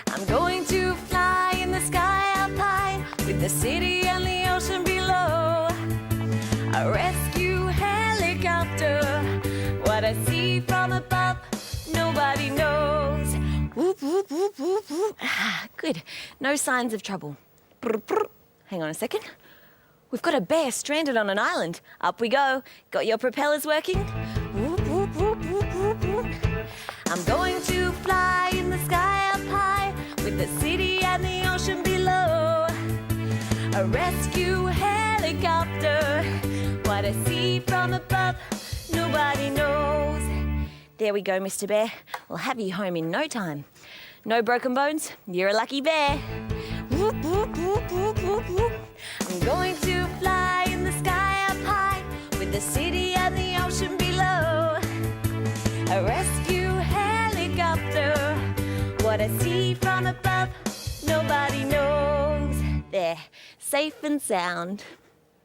I'm going to fly in the sky up high with the city and the ocean below. A rescue helicopter, what I see from above, nobody knows. Whoop, whoop, whoop, whoop, whoop. Good, no signs of trouble. Hang on a second. We've got a bear stranded on an island. Up we go. Got your propellers working? Whoop, whoop, whoop, whoop, whoop, whoop. I'm going to fly in the sky up high with the city and the ocean below. A rescue helicopter, what I see from above, nobody knows. There we go, Mr. Bear. We'll have you home in no time. No broken bones, you're a lucky bear. Whoop, whoop, whoop, whoop, whoop, whoop. I'm going to fly in the sky up high with the city and the ocean below. A rescue helicopter, what I see from above, nobody knows. There, safe and sound.